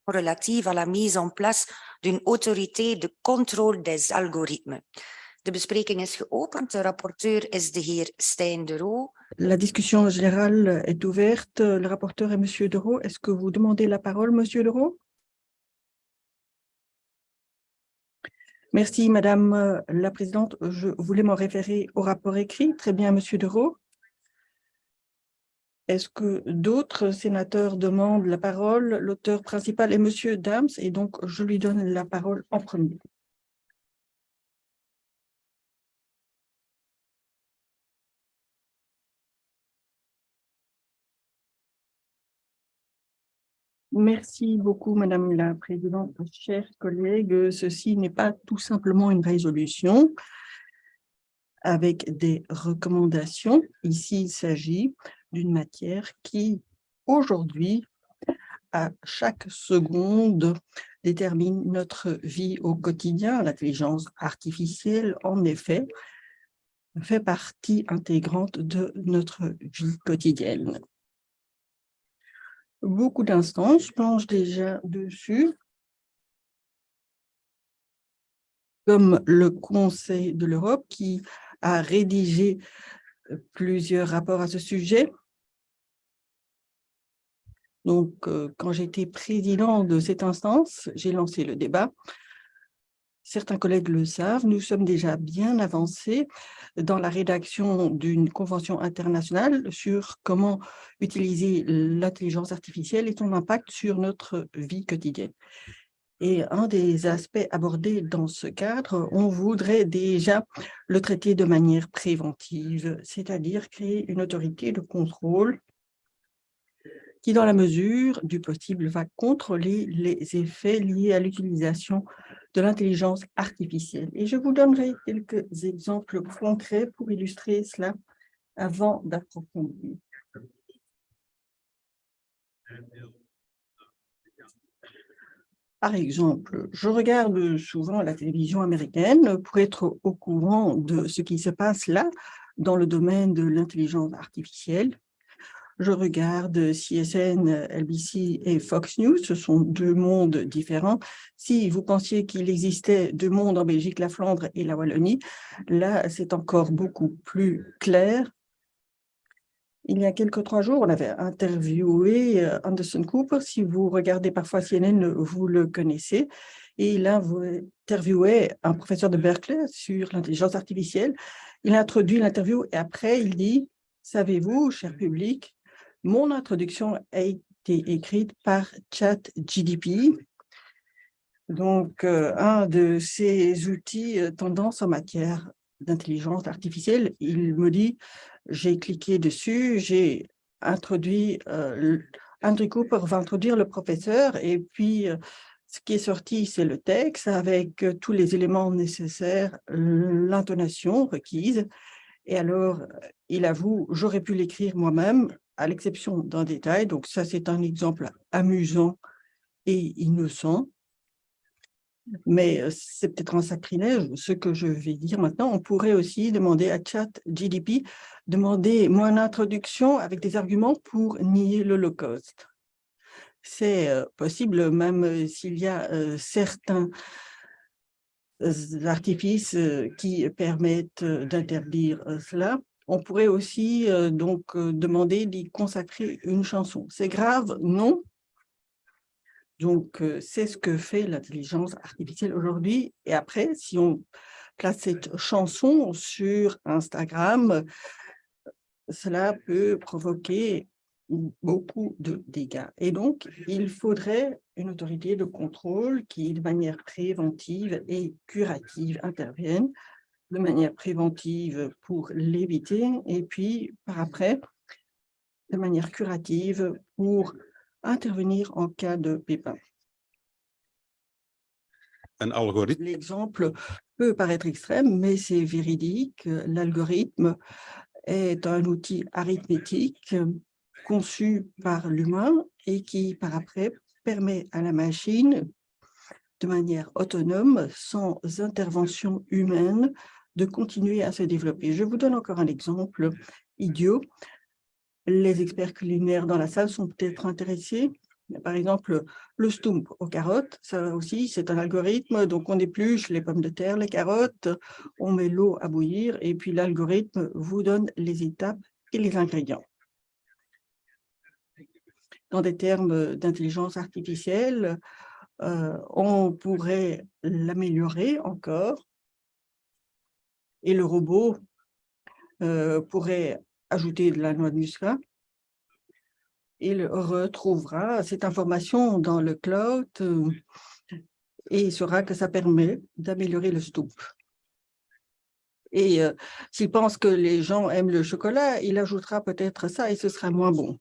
relatief à la mise en place d'une autorité de contrôle des algorithmes. De bespreking is geopend. De rapporteur is de heer Stijn de Roo. La discussion générale est ouverte. Le rapporteur est Monsieur de Roo. Est-ce que vous demandez la parole, Monsieur de Roo? Merci, Madame la Présidente. Je voulais m'en référer au rapport écrit. Très bien, Monsieur de Roo. Est-ce que d'autres sénateurs demandent la parole? L'auteur principal est Monsieur Dams, et donc je lui donne la parole en premier. Merci beaucoup, Madame la Présidente. Chers collègues, ceci n'est pas tout simplement une résolution avec des recommandations. Ici, il s'agit d'une matière qui, aujourd'hui, à chaque seconde, détermine notre vie au quotidien. L'intelligence artificielle, en effet, fait partie intégrante de notre vie quotidienne. Beaucoup d'instances planchent déjà dessus, comme le Conseil de l'Europe qui a rédigé plusieurs rapports à ce sujet. Donc, quand j'étais président de cette instance, j'ai lancé le débat. Certains collègues le savent, nous sommes déjà bien avancés dans la rédaction d'une convention internationale sur comment utiliser l'intelligence artificielle et son impact sur notre vie quotidienne. Et un des aspects abordés dans ce cadre, on voudrait déjà le traiter de manière préventive, c'est-à-dire créer une autorité de contrôle qui, dans la mesure du possible, va contrôler les effets liés à l'utilisation de l'intelligence artificielle. Et je vous donnerai quelques exemples concrets pour illustrer cela avant d'approfondir. Par exemple, je regarde souvent la télévision américaine pour être au courant de ce qui se passe là dans le domaine de l'intelligence artificielle. Je regarde CSN, LBC et Fox News, ce sont deux mondes différents. Si vous pensiez qu'il existait deux mondes en Belgique, la Flandre et la Wallonie, là, c'est encore beaucoup plus clair. Il y a quelques 3 jours, on avait interviewé Anderson Cooper. Si vous regardez parfois CNN, vous le connaissez. Et il a interviewé un professeur de Berkeley sur l'intelligence artificielle. Il a introduit l'interview et après, il dit, « Savez-vous, cher public, mon introduction a été écrite par ChatGDP. » Donc, un de ces outils tendance en matière d'intelligence artificielle, il me dit, j'ai cliqué dessus, j'ai introduit, Andrew Cooper va introduire le professeur et puis ce qui est sorti, c'est le texte avec tous les éléments nécessaires, l'intonation requise. Et alors, il avoue, j'aurais pu l'écrire moi-même, à l'exception d'un détail. Donc ça, c'est un exemple amusant et innocent. Mais c'est peut-être un sacrilège, ce que je vais dire maintenant. On pourrait aussi demander à ChatGDP, demandez-moi une introduction avec des arguments pour nier l'Holocauste. C'est possible, même s'il y a certains artifices qui permettent d'interdire cela. On pourrait aussi donc demander d'y consacrer une chanson. C'est grave? Non. Donc, c'est ce que fait l'intelligence artificielle aujourd'hui. Et après, si on place cette chanson sur Instagram, cela peut provoquer beaucoup de dégâts. Et donc, il faudrait une autorité de contrôle qui, de manière préventive et curative, intervienne de manière préventive pour l'éviter et puis, par après, de manière curative pour intervenir en cas de pépin. L'exemple peut paraître extrême, mais c'est véridique. L'algorithme est un outil arithmétique conçu par l'humain et qui, par après, permet à la machine, de manière autonome, sans intervention humaine, de continuer à se développer. Je vous donne encore un exemple idiot. Les experts culinaires dans la salle sont peut-être intéressés. Par exemple, le Stump aux carottes, ça aussi, c'est un algorithme. Donc, on épluche les pommes de terre, les carottes, on met l'eau à bouillir et puis l'algorithme vous donne les étapes et les ingrédients. Dans des termes d'intelligence artificielle, on pourrait l'améliorer encore et le robot pourrait ajouter de la noix de muscade. Il retrouvera cette information dans le cloud et il saura que ça permet d'améliorer le Stump. Et s'il pense que les gens aiment le chocolat, il ajoutera peut-être ça et ce sera moins bon.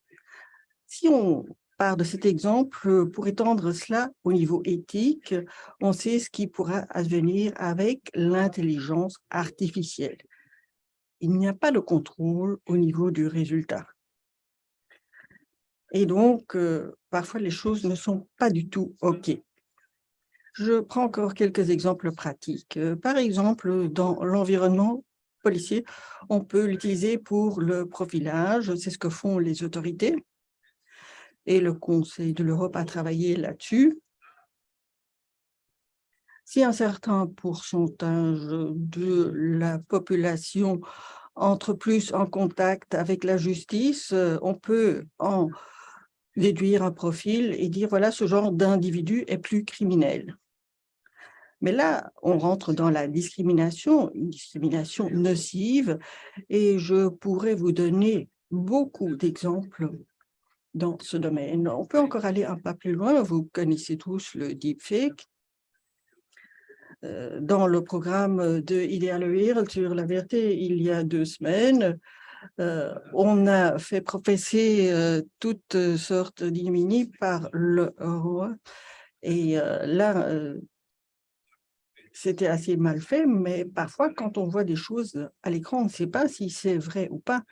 Si on part de cet exemple, pour étendre cela au niveau éthique, on sait ce qui pourra advenir avec l'intelligence artificielle. Il n'y a pas de contrôle au niveau du résultat. Et donc, parfois, les choses ne sont pas du tout OK. Je prends encore quelques exemples pratiques. Par exemple, dans l'environnement policier, on peut l'utiliser pour le profilage. C'est ce que font les autorités. Et le Conseil de l'Europe a travaillé là-dessus. Si un certain pourcentage de la population entre plus en contact avec la justice, on peut en déduire un profil et dire, voilà, ce genre d'individu est plus criminel. Mais là, on rentre dans la discrimination, une discrimination nocive, et je pourrais vous donner beaucoup d'exemples dans ce domaine. On peut encore aller un pas plus loin. Vous connaissez tous le deepfake. Dans le programme de Ideal World sur la vérité, il y a 2 semaines, on a fait professer toutes sortes d'ignominies par le roi. Et là, c'était assez mal fait, mais parfois, quand on voit des choses à l'écran, on ne sait pas si c'est vrai ou pas.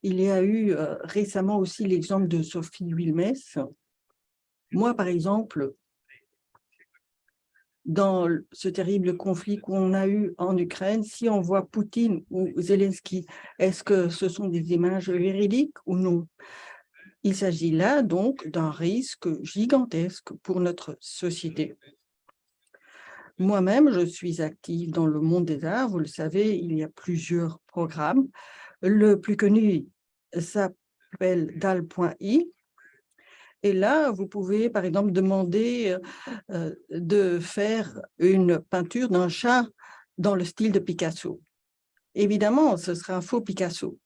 Il y a eu récemment aussi l'exemple de Sophie Wilmès. Moi, par exemple, dans ce terrible conflit qu'on a eu en Ukraine, si on voit Poutine ou Zelensky, est-ce que ce sont des images véridiques ou non? Il s'agit là donc d'un risque gigantesque pour notre société. Moi-même, je suis active dans le monde des arts. Vous le savez, il y a plusieurs programmes. Le plus connu s'appelle DAL.I. Et là, vous pouvez, par exemple, demander de faire une peinture d'un chat dans le style de Picasso. Évidemment, ce sera un faux Picasso.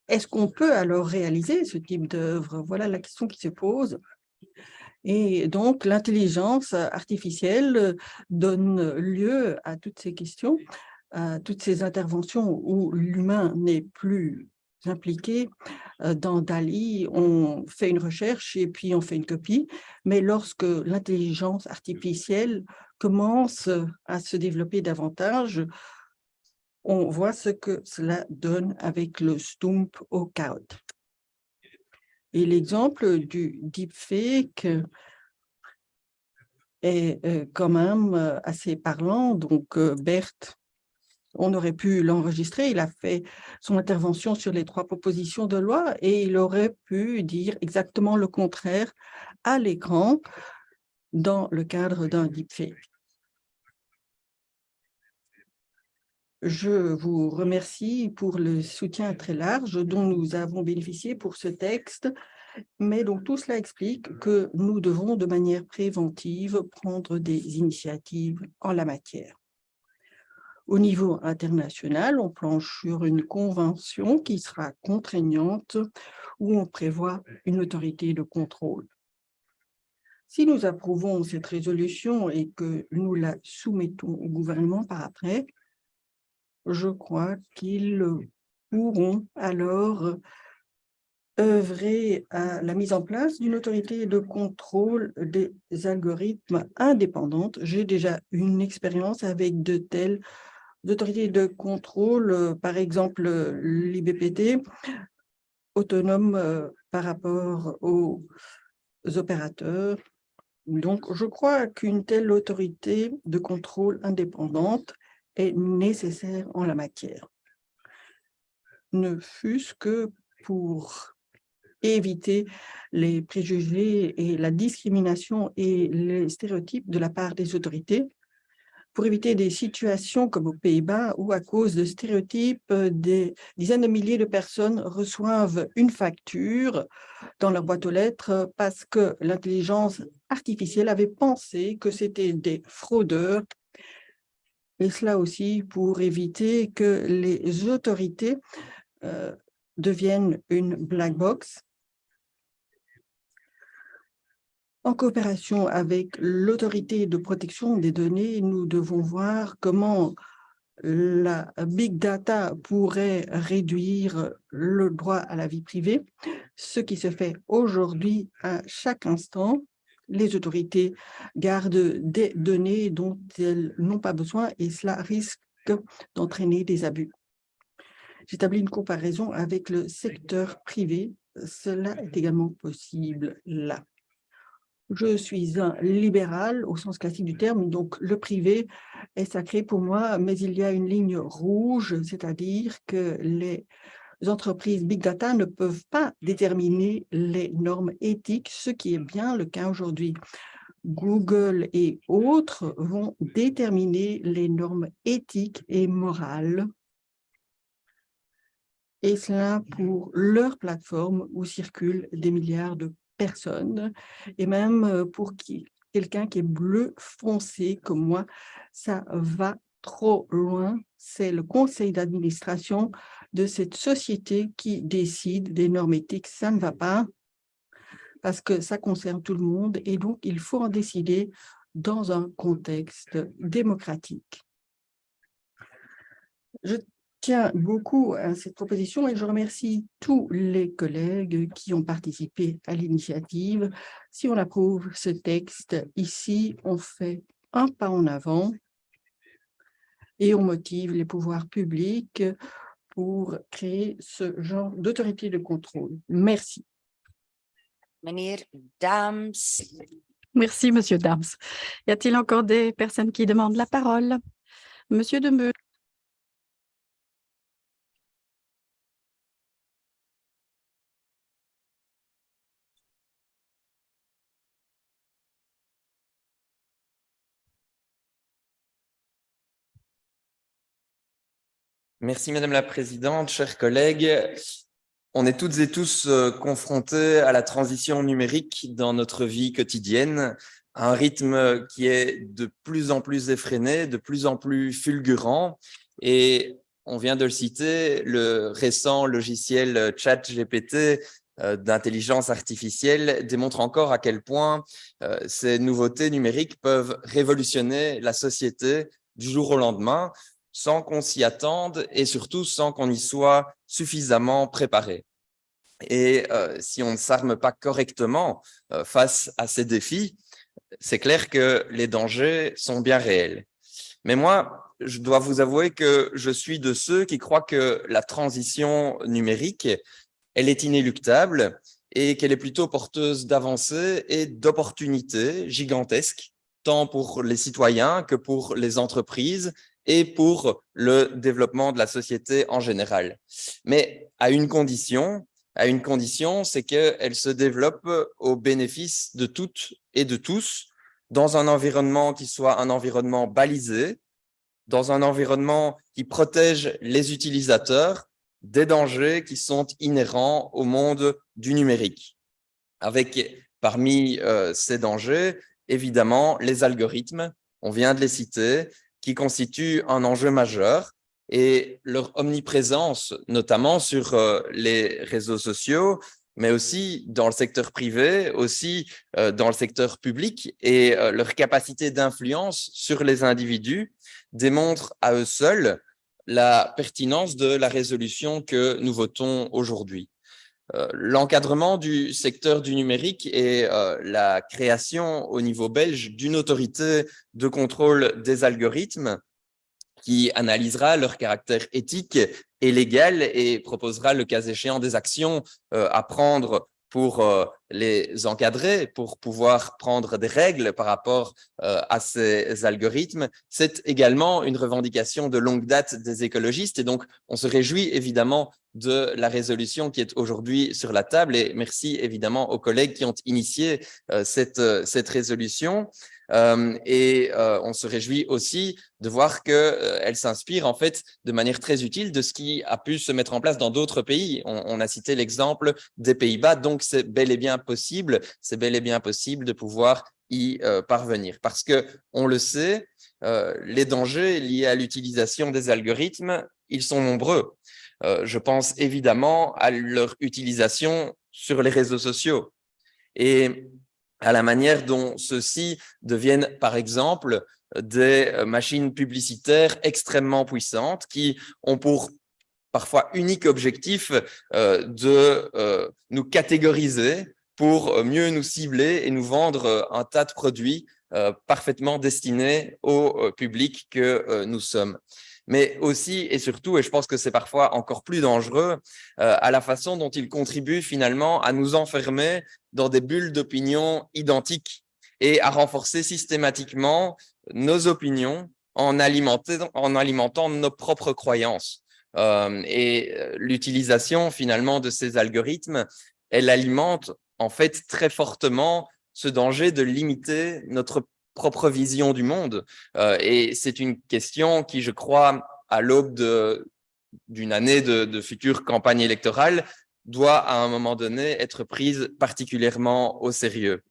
Est-ce qu'on peut alors réaliser ce type d'œuvre? Voilà la question qui se pose. Et donc, l'intelligence artificielle donne lieu à toutes ces questions, à toutes ces interventions où l'humain n'est plus impliqué. Dans DALL-E, on fait une recherche et puis on fait une copie. Mais lorsque l'intelligence artificielle commence à se développer davantage, on voit ce que cela donne avec le Stump aux carottes. Et l'exemple du deepfake est quand même assez parlant. Donc, Berthe, on aurait pu l'enregistrer. Il a fait son intervention sur les 3 propositions de loi et il aurait pu dire exactement le contraire à l'écran dans le cadre d'un deepfake. Je vous remercie pour le soutien très large dont nous avons bénéficié pour ce texte. Mais donc, tout cela explique que nous devons, de manière préventive, prendre des initiatives en la matière. Au niveau international, on planche sur une convention qui sera contraignante où on prévoit une autorité de contrôle. Si nous approuvons cette résolution et que nous la soumettons au gouvernement par après, je crois qu'ils pourront alors œuvrer à la mise en place d'une autorité de contrôle des algorithmes indépendante. J'ai déjà une expérience avec de telles autorités de contrôle, par exemple l'IBPT, autonome par rapport aux opérateurs. Donc, je crois qu'une telle autorité de contrôle indépendante est nécessaire en la matière. Ne fût-ce que pour éviter les préjugés et la discrimination et les stéréotypes de la part des autorités, pour éviter des situations comme aux Pays-Bas où, à cause de stéréotypes, des dizaines de milliers de personnes reçoivent une facture dans leur boîte aux lettres parce que l'intelligence artificielle avait pensé que c'était des fraudeurs. Et cela aussi pour éviter que les autorités deviennent une black box. En coopération avec l'autorité de protection des données, nous devons voir comment la big data pourrait réduire le droit à la vie privée, ce qui se fait aujourd'hui à chaque instant. Les autorités gardent des données dont elles n'ont pas besoin et cela risque d'entraîner des abus. J'établis une comparaison avec le secteur privé. Cela est également possible là. Je suis un libéral au sens classique du terme, donc le privé est sacré pour moi, mais il y a une ligne rouge, c'est-à-dire que les entreprises Big Data ne peuvent pas déterminer les normes éthiques, ce qui est bien le cas aujourd'hui. Google et autres vont déterminer les normes éthiques et morales, et cela pour leur plateforme où circulent des milliards de personnes, et même pour quelqu'un qui est bleu foncé comme moi, ça va trop loin. C'est le conseil d'administration de cette société qui décide des normes éthiques. Ça ne va pas parce que ça concerne tout le monde et donc il faut en décider dans un contexte démocratique. Je tiens beaucoup à cette proposition et je remercie tous les collègues qui ont participé à l'initiative. Si on approuve ce texte ici, on fait un pas en avant et on motive les pouvoirs publics pour créer ce genre d'autorité de contrôle. Merci. Meneer Dams. Merci, Monsieur Dams. Y a-t-il encore des personnes qui demandent la parole? Monsieur Demeu. Merci Madame la Présidente, chers collègues. On est toutes et tous confrontés à la transition numérique dans notre vie quotidienne, à un rythme qui est de plus en plus effréné, de plus en plus fulgurant. Et on vient de le citer, le récent logiciel ChatGPT d'intelligence artificielle démontre encore à quel point ces nouveautés numériques peuvent révolutionner la société du jour au lendemain, sans qu'on s'y attende et surtout sans qu'on y soit suffisamment préparé. Et si on ne s'arme pas correctement face à ces défis, c'est clair que les dangers sont bien réels. Mais moi, je dois vous avouer que je suis de ceux qui croient que la transition numérique, elle est inéluctable et qu'elle est plutôt porteuse d'avancées et d'opportunités gigantesques, tant pour les citoyens que pour les entreprises et pour le développement de la société en général. Mais à une condition, c'est qu'elle se développe au bénéfice de toutes et de tous, dans un environnement qui soit un environnement balisé, dans un environnement qui protège les utilisateurs des dangers qui sont inhérents au monde du numérique. Avec parmi ces dangers, évidemment, les algorithmes, on vient de les citer, qui constituent un enjeu majeur et leur omniprésence, notamment sur les réseaux sociaux, mais aussi dans le secteur privé, aussi dans le secteur public, et leur capacité d'influence sur les individus démontrent à eux seuls la pertinence de la résolution que nous votons aujourd'hui. L'encadrement du secteur du numérique et la création au niveau belge d'une autorité de contrôle des algorithmes qui analysera leur caractère éthique et légal et proposera le cas échéant des actions à prendre pour les encadrer, pour pouvoir prendre des règles par rapport à ces algorithmes. C'est également une revendication de longue date des écologistes et donc on se réjouit évidemment de la résolution qui est aujourd'hui sur la table et merci évidemment aux collègues qui ont initié cette résolution. On se réjouit aussi de voir qu'elle s'inspire en fait de manière très utile de ce qui a pu se mettre en place dans d'autres pays. On a cité l'exemple des Pays-Bas, donc c'est bel et bien possible de pouvoir y parvenir. Parce que on le sait, les dangers liés à l'utilisation des algorithmes, ils sont nombreux. Je pense évidemment à leur utilisation sur les réseaux sociaux et à la manière dont ceux-ci deviennent, par exemple, des machines publicitaires extrêmement puissantes qui ont pour parfois unique objectif de nous catégoriser pour mieux nous cibler et nous vendre un tas de produits parfaitement destinés au public que nous sommes. Mais aussi et surtout, et je pense que c'est parfois encore plus dangereux, à la façon dont ils contribuent finalement à nous enfermer dans des bulles d'opinion identiques et à renforcer systématiquement nos opinions en alimentant nos propres croyances. L'utilisation finalement de ces algorithmes, elle alimente en fait très fortement ce danger de limiter notre propre vision du monde. Et c'est une question qui, je crois, à l'aube d'une année de future campagne électorale, doit à un moment donné être prise particulièrement au sérieux.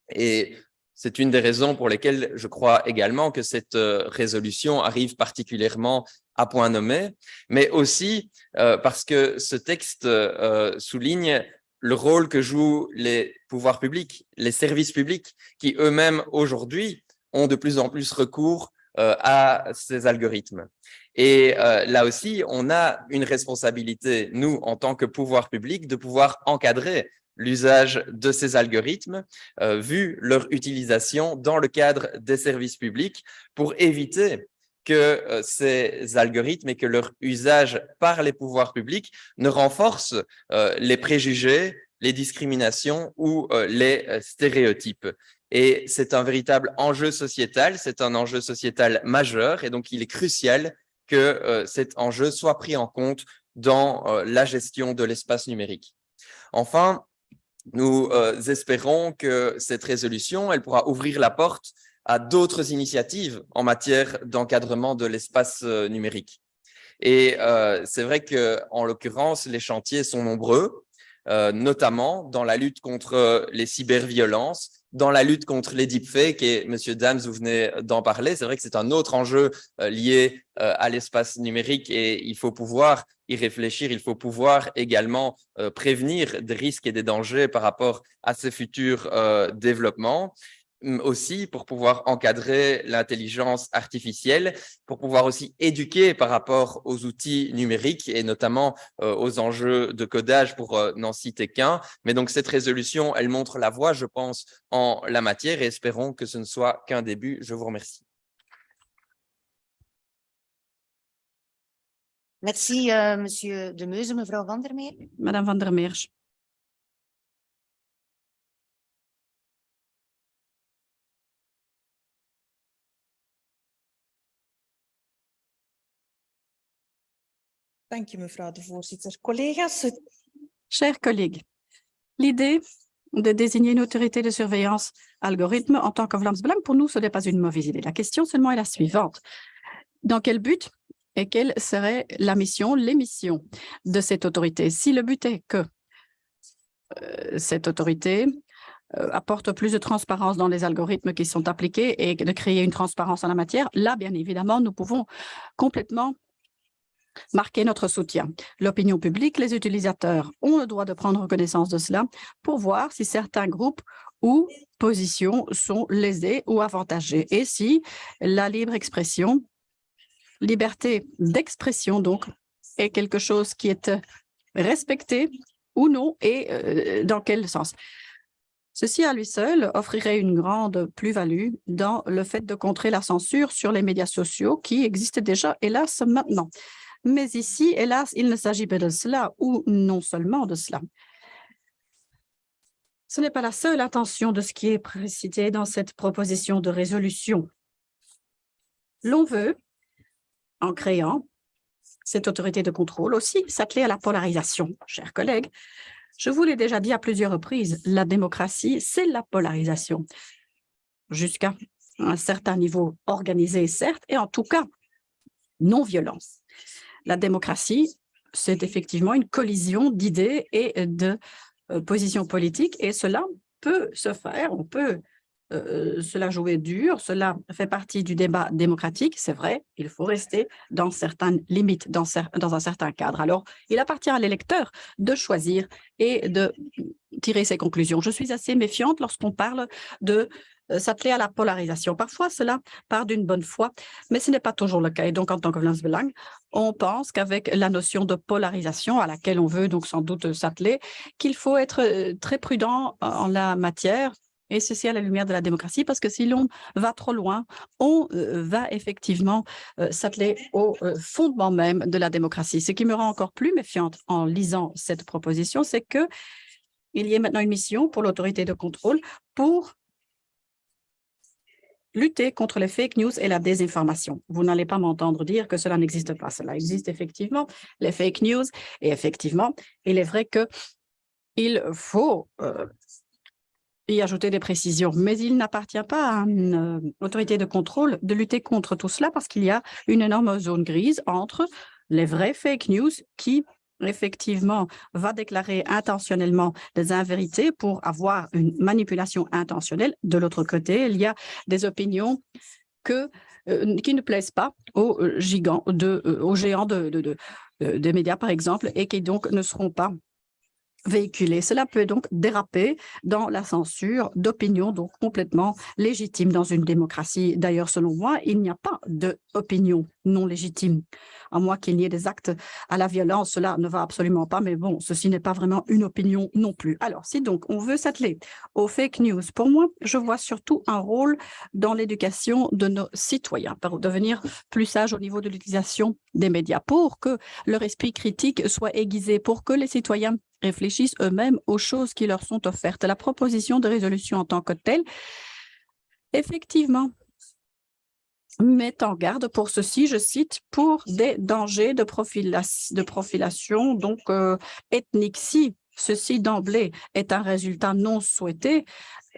Et c'est une des raisons pour lesquelles je crois également que cette résolution arrive particulièrement à point nommé, mais aussi parce que ce texte souligne le rôle que jouent les pouvoirs publics, les services publics, qui eux-mêmes aujourd'hui ont de plus en plus recours à ces algorithmes. Et là aussi, on a une responsabilité, nous, en tant que pouvoir public, de pouvoir encadrer l'usage de ces algorithmes, vu leur utilisation dans le cadre des services publics, pour éviter que ces algorithmes et que leur usage par les pouvoirs publics ne renforce les préjugés, les discriminations ou les stéréotypes. Et c'est un véritable enjeu sociétal, c'est un enjeu sociétal majeur et donc il est crucial que cet enjeu soit pris en compte dans la gestion de l'espace numérique. Enfin, nous espérons que cette résolution, elle pourra ouvrir la porte à d'autres initiatives en matière d'encadrement de l'espace numérique. Et c'est vrai qu'en l'occurrence, les chantiers sont nombreux, notamment dans la lutte contre les cyberviolences, dans la lutte contre les deepfakes, et Monsieur Dams, vous venez d'en parler. C'est vrai que c'est un autre enjeu lié à l'espace numérique et il faut pouvoir y réfléchir, il faut pouvoir également prévenir des risques et des dangers par rapport à ces futurs développements. Aussi pour pouvoir encadrer l'intelligence artificielle, pour pouvoir aussi éduquer par rapport aux outils numériques et notamment aux enjeux de codage pour n'en citer qu'un. Mais donc cette résolution, elle montre la voie, je pense, en la matière et espérons que ce ne soit qu'un début. Je vous remercie. Merci, Monsieur De Meuze. Mevrouw Van der Meer. Madame Van der Meers. Dank u, mevrouw de voorzitter. Collega's. Chers collègues, l'idée de désigner une autorité de surveillance algorithme en tant que Vlaams-Belang, pour nous, ce n'est pas une mauvaise idée. La question seulement est la suivante. Dans quel but et quelle serait la mission, les missions de cette autorité? Si le but est que cette autorité apporte plus de transparence dans les algorithmes qui sont appliqués et de créer une transparence en la matière, là, bien évidemment, nous pouvons complètement marquer notre soutien. L'opinion publique, les utilisateurs ont le droit de prendre connaissance de cela pour voir si certains groupes ou positions sont lésés ou avantagés et si la libre expression, liberté d'expression donc, est quelque chose qui est respecté ou non et dans quel sens. Ceci à lui seul offrirait une grande plus-value dans le fait de contrer la censure sur les médias sociaux qui existent déjà, hélas, maintenant. Mais ici, hélas, il ne s'agit pas de cela ou non seulement de cela. Ce n'est pas la seule intention de ce qui est précisé dans cette proposition de résolution. L'on veut, en créant cette autorité de contrôle, aussi s'atteler à la polarisation. Chers collègues, je vous l'ai déjà dit à plusieurs reprises, la démocratie, c'est la polarisation. Jusqu'à un certain niveau organisé, certes, et en tout cas, non-violence. La démocratie, c'est effectivement une collision d'idées et de positions politiques, et cela peut se faire, on peut cela jouer dur, cela fait partie du débat démocratique, c'est vrai, il faut rester dans certaines limites, dans un certain cadre. Alors, il appartient à l'électeur de choisir et de tirer ses conclusions. Je suis assez méfiante lorsqu'on parle de s'atteler à la polarisation. Parfois, cela part d'une bonne foi, mais ce n'est pas toujours le cas. Et donc, en tant que Vlaams-Belang, on pense qu'avec la notion de polarisation à laquelle on veut donc sans doute s'atteler, qu'il faut être très prudent en la matière. Et ceci à la lumière de la démocratie, parce que si l'on va trop loin, on va effectivement s'atteler au fondement même de la démocratie. Ce qui me rend encore plus méfiante en lisant cette proposition, c'est qu'il y ait maintenant une mission pour l'autorité de contrôle pour lutter contre les fake news et la désinformation. Vous n'allez pas m'entendre dire que cela n'existe pas. Cela existe effectivement, les fake news, et effectivement, il est vrai qu'il faut y ajouter des précisions, mais il n'appartient pas à une autorité de contrôle de lutter contre tout cela parce qu'il y a une énorme zone grise entre les vrais fake news qui, effectivement, va déclarer intentionnellement des invérités pour avoir une manipulation intentionnelle. De l'autre côté, il y a des opinions qui ne plaisent pas aux géants des médias, par exemple, et qui donc ne seront pas véhiculés. Cela peut donc déraper dans la censure d'opinions donc complètement légitimes dans une démocratie. D'ailleurs, selon moi, il n'y a pas d'opinion non légitime. À moins qu'il y ait des actes à la violence, cela ne va absolument pas, mais bon, ceci n'est pas vraiment une opinion non plus. Alors, si donc on veut s'atteler aux fake news, pour moi, je vois surtout un rôle dans l'éducation de nos citoyens, pour devenir plus sages au niveau de l'utilisation des médias, pour que leur esprit critique soit aiguisé, pour que les citoyens réfléchissent eux-mêmes aux choses qui leur sont offertes. La proposition de résolution en tant que telle, effectivement, met en garde pour ceci, je cite, pour des dangers de profilation donc ethnique. Si ceci d'emblée est un résultat non souhaité,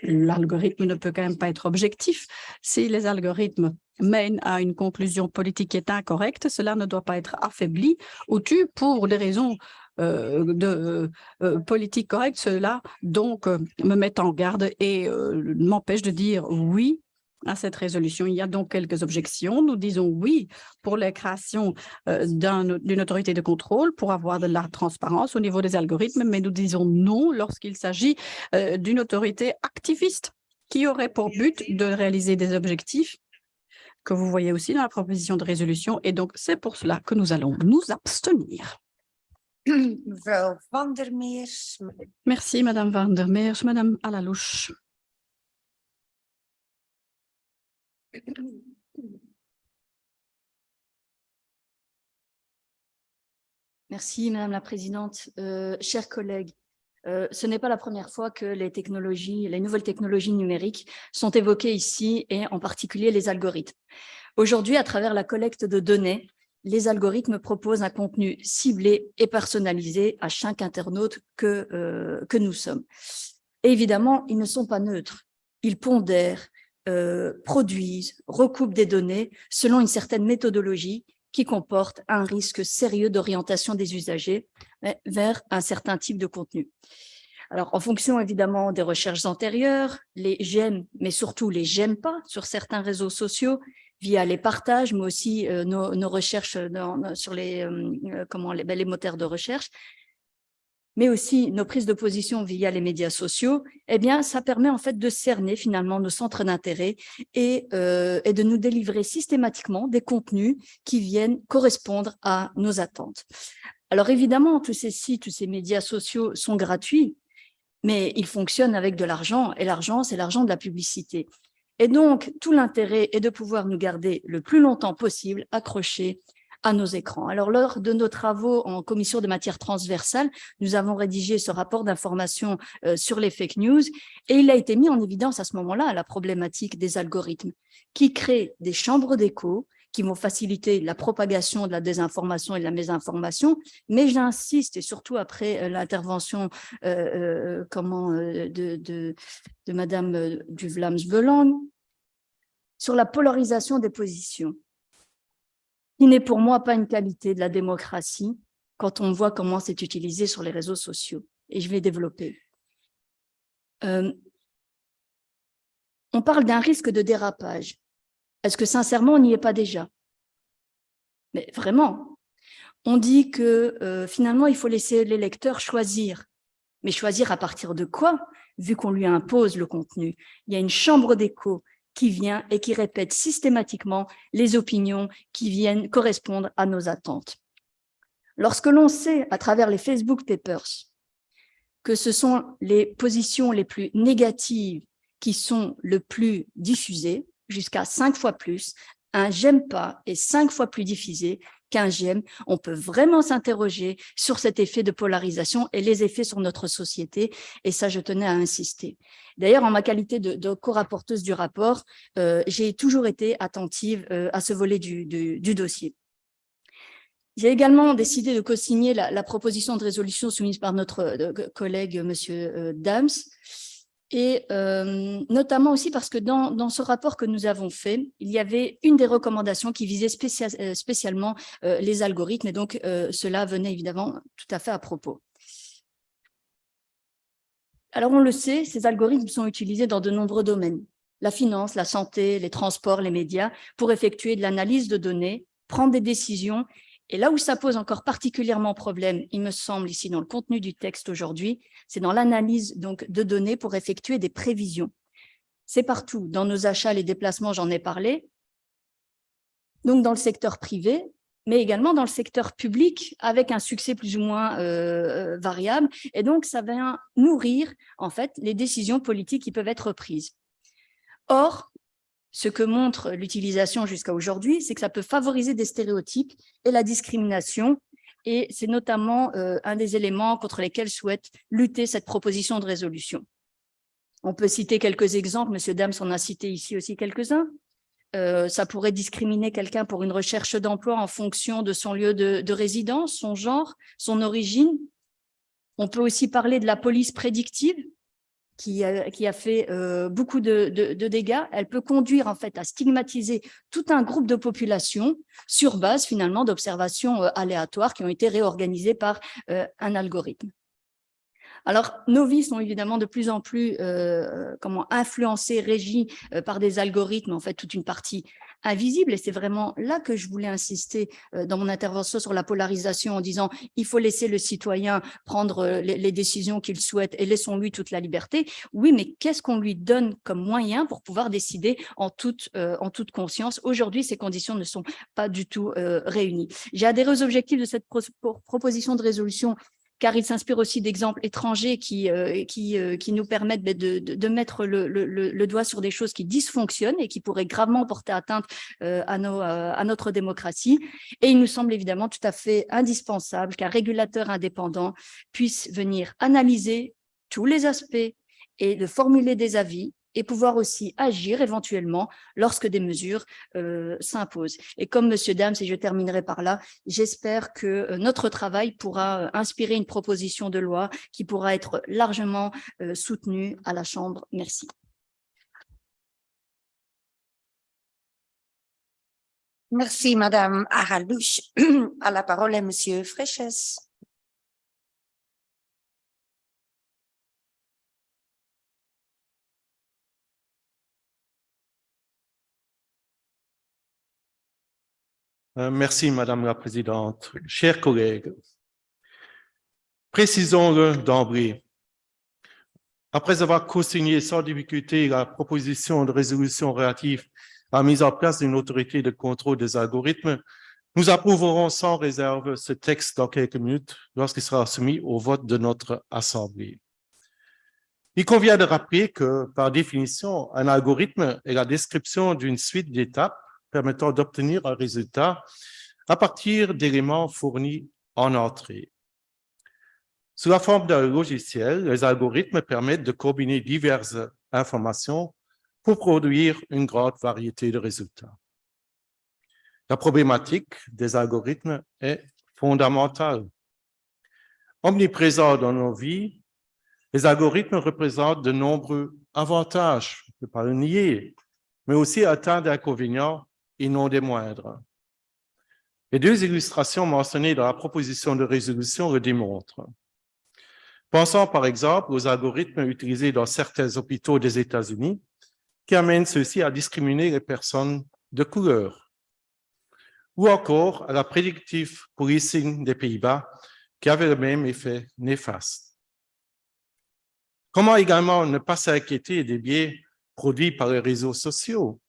l'algorithme ne peut quand même pas être objectif. Si les algorithmes mènent à une conclusion politique qui est incorrecte, cela ne doit pas être affaibli ou tué pour des raisons politique correcte. Cela donc me met en garde et m'empêche de dire oui à cette résolution. Il y a donc quelques objections. Nous disons oui pour la création d'une autorité de contrôle pour avoir de la transparence au niveau des algorithmes, mais nous disons non lorsqu'il s'agit d'une autorité activiste qui aurait pour but de réaliser des objectifs que vous voyez aussi dans la proposition de résolution. Et donc, c'est pour cela que nous allons nous abstenir. Mevrouw Van der Meers. Merci, Madame Van der Meers. Madame Alalouche. Merci, Madame la Présidente. Chers collègues, ce n'est pas la première fois que les nouvelles technologies numériques sont évoquées ici, et en particulier les algorithmes. Aujourd'hui, à travers la collecte de données, les algorithmes proposent un contenu ciblé et personnalisé à chaque internaute que nous sommes. Et évidemment, ils ne sont pas neutres. Ils pondèrent, produisent, recoupent des données selon une certaine méthodologie qui comporte un risque sérieux d'orientation des usagers vers un certain type de contenu. Alors, en fonction évidemment des recherches antérieures, les j'aime, mais surtout les j'aime pas sur certains réseaux sociaux, via les partages, mais aussi nos recherches sur les moteurs de recherche, mais aussi nos prises de position via les médias sociaux, eh bien, ça permet en fait de cerner finalement nos centres d'intérêt et de nous délivrer systématiquement des contenus qui viennent correspondre à nos attentes. Alors évidemment, tous ces sites, tous ces médias sociaux sont gratuits, mais ils fonctionnent avec de l'argent, et l'argent, c'est l'argent de la publicité. Et donc, tout l'intérêt est de pouvoir nous garder le plus longtemps possible accrochés à nos écrans. Alors, lors de nos travaux en commission de matières transversales, nous avons rédigé ce rapport d'information sur les fake news et il a été mis en évidence à ce moment-là la problématique des algorithmes qui créent des chambres d'écho qui vont faciliter la propagation de la désinformation et de la mésinformation. Mais j'insiste, et surtout après l'intervention de Madame du Vlaams-Belang, sur la polarisation des positions, qui n'est pour moi pas une qualité de la démocratie quand on voit comment c'est utilisé sur les réseaux sociaux. Et je vais développer. On parle d'un risque de dérapage. Est-ce que sincèrement, on n'y est pas déjà? Mais vraiment, on dit que finalement, il faut laisser les lecteurs choisir. Mais choisir à partir de quoi, vu qu'on lui impose le contenu? Il y a une chambre d'écho qui vient et qui répète systématiquement les opinions qui viennent correspondre à nos attentes. Lorsque l'on sait, à travers les Facebook Papers, que ce sont les positions les plus négatives qui sont le plus diffusées, jusqu'à 5 fois plus, un j'aime pas est 5 fois plus diffusé qu'un j'aime, on peut vraiment s'interroger sur cet effet de polarisation et les effets sur notre société, et ça, je tenais à insister. D'ailleurs, en ma qualité de co-rapporteuse du rapport, j'ai toujours été attentive à ce volet du dossier. J'ai également décidé de co-signer la proposition de résolution soumise par notre collègue, Monsieur Dams, et notamment aussi parce que dans ce rapport que nous avons fait, il y avait une des recommandations qui visait spécialement les algorithmes, et donc cela venait évidemment tout à fait à propos. Alors on le sait, ces algorithmes sont utilisés dans de nombreux domaines, la finance, la santé, les transports, les médias, pour effectuer de l'analyse de données, prendre des décisions. Et là où ça pose encore particulièrement problème, il me semble, ici dans le contenu du texte aujourd'hui, c'est dans l'analyse donc de données pour effectuer des prévisions. C'est partout, dans nos achats, les déplacements, j'en ai parlé, donc dans le secteur privé, mais également dans le secteur public, avec un succès plus ou moins variable. Et donc, ça vient nourrir, en fait, les décisions politiques qui peuvent être prises. Or, ce que montre l'utilisation jusqu'à aujourd'hui, c'est que ça peut favoriser des stéréotypes et la discrimination. Et c'est notamment un des éléments contre lesquels souhaite lutter cette proposition de résolution. On peut citer quelques exemples, M. Dams en a cité ici aussi quelques-uns. Ça pourrait discriminer quelqu'un pour une recherche d'emploi en fonction de son lieu de résidence, son genre, son origine. On peut aussi parler de la police prédictive, qui a fait beaucoup de dégâts. Elle peut conduire en fait à stigmatiser tout un groupe de population sur base finalement d'observations aléatoires qui ont été réorganisées par un algorithme. Alors, nos vies sont évidemment de plus en plus influencées, régies par des algorithmes, en fait, toute une partie invisible. Et c'est vraiment là que je voulais insister dans mon intervention sur la polarisation en disant il faut laisser le citoyen prendre les décisions qu'il souhaite et laissons-lui toute la liberté. Oui, mais qu'est-ce qu'on lui donne comme moyen pour pouvoir décider en toute conscience? Aujourd'hui, ces conditions ne sont pas du tout réunies. J'ai adhéré aux objectifs de cette proposition de résolution car il s'inspire aussi d'exemples étrangers qui nous permettent de mettre le doigt sur des choses qui dysfonctionnent et qui pourraient gravement porter atteinte à notre démocratie. Et il nous semble évidemment tout à fait indispensable qu'un régulateur indépendant puisse venir analyser tous les aspects et de formuler des avis et pouvoir aussi agir éventuellement lorsque des mesures s'imposent. Et comme M. Dams, et je terminerai par là, j'espère que notre travail pourra inspirer une proposition de loi qui pourra être largement soutenue à la Chambre. Merci. Merci, Madame Aralouche. À la parole est Monsieur Fréchès. Merci, Madame la Présidente. Chers collègues, précisons-le d'emblée. Après avoir co-signé sans difficulté la proposition de résolution relative à la mise en place d'une autorité de contrôle des algorithmes, nous approuverons sans réserve ce texte dans quelques minutes lorsqu'il sera soumis au vote de notre Assemblée. Il convient de rappeler que, par définition, un algorithme est la description d'une suite d'étapes permettant d'obtenir un résultat à partir d'éléments fournis en entrée. Sous la forme d'un logiciel, les algorithmes permettent de combiner diverses informations pour produire une grande variété de résultats. La problématique des algorithmes est fondamentale. Omniprésents dans nos vies, les algorithmes représentent de nombreux avantages, je ne peux pas le nier, mais aussi un tas d'inconvénients et non des moindres. Les deux illustrations mentionnées dans la proposition de résolution le démontrent. Pensons par exemple aux algorithmes utilisés dans certains hôpitaux des États-Unis qui amènent ceux-ci à discriminer les personnes de couleur, ou encore à la predictive policing des Pays-Bas qui avait le même effet néfaste. Comment également ne pas s'inquiéter des biais produits par les réseaux sociaux?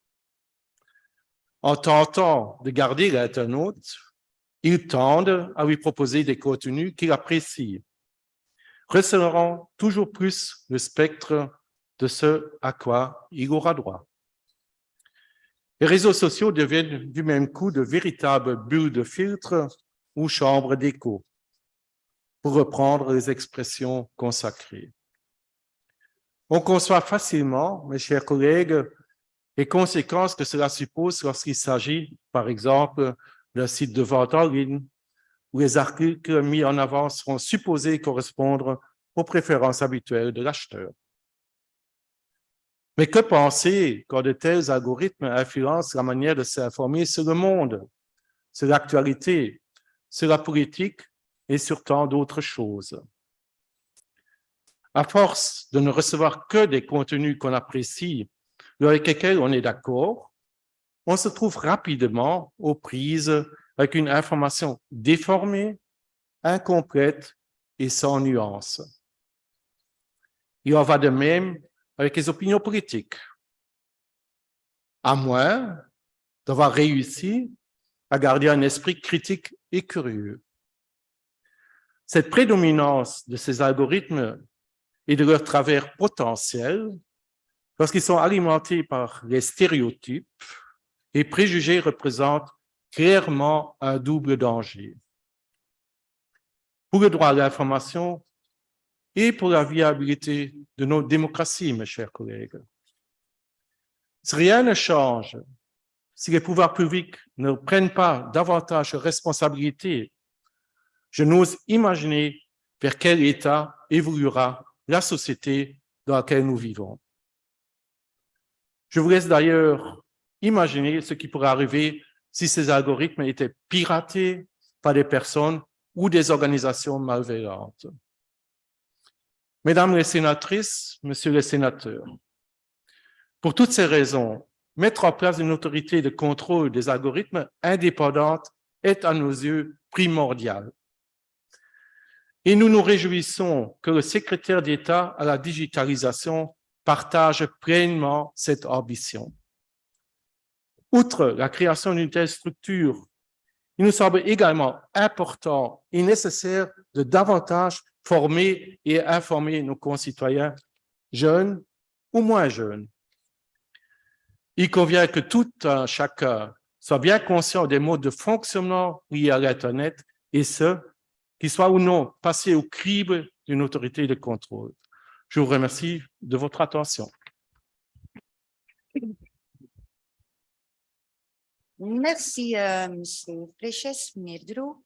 En tentant de garder l'internaute, ils tendent à lui proposer des contenus qu'il apprécie, resserrant toujours plus le spectre de ce à quoi il aura droit. Les réseaux sociaux deviennent du même coup de véritables bulles de filtre ou chambres d'écho, pour reprendre les expressions consacrées. On conçoit facilement, mes chers collègues, les conséquences que cela suppose lorsqu'il s'agit, par exemple, d'un site de vente en ligne où les articles mis en avant seront supposés correspondre aux préférences habituelles de l'acheteur. Mais que penser quand de tels algorithmes influencent la manière de s'informer sur le monde, sur l'actualité, sur la politique et sur tant d'autres choses? À force de ne recevoir que des contenus qu'on apprécie, avec lesquels on est d'accord, on se trouve rapidement aux prises avec une information déformée, incomplète et sans nuance. Il en va de même avec les opinions politiques. À moins d'avoir réussi à garder un esprit critique et curieux. Cette prédominance de ces algorithmes et de leurs travers potentiels, lorsqu'ils sont alimentés par les stéréotypes et préjugés, représentent clairement un double danger. Pour le droit à l'information et pour la viabilité de nos démocraties, mes chers collègues. Si rien ne change, si les pouvoirs publics ne prennent pas davantage de responsabilités, je n'ose imaginer vers quel état évoluera la société dans laquelle nous vivons. Je vous laisse d'ailleurs imaginer ce qui pourrait arriver si ces algorithmes étaient piratés par des personnes ou des organisations malveillantes. Mesdames les sénatrices, Messieurs les sénateurs, pour toutes ces raisons, mettre en place une autorité de contrôle des algorithmes indépendante est à nos yeux primordial. Et nous nous réjouissons que le secrétaire d'État à la digitalisation partage pleinement cette ambition. Outre la création d'une telle structure, il nous semble également important et nécessaire de davantage former et informer nos concitoyens, jeunes ou moins jeunes. Il convient que tout un chacun soit bien conscient des modes de fonctionnement liés à l'Internet et ce, qu'il soit ou non passé au crible d'une autorité de contrôle. Je vous remercie de votre attention. Merci, M. Fleches, meneer Dro.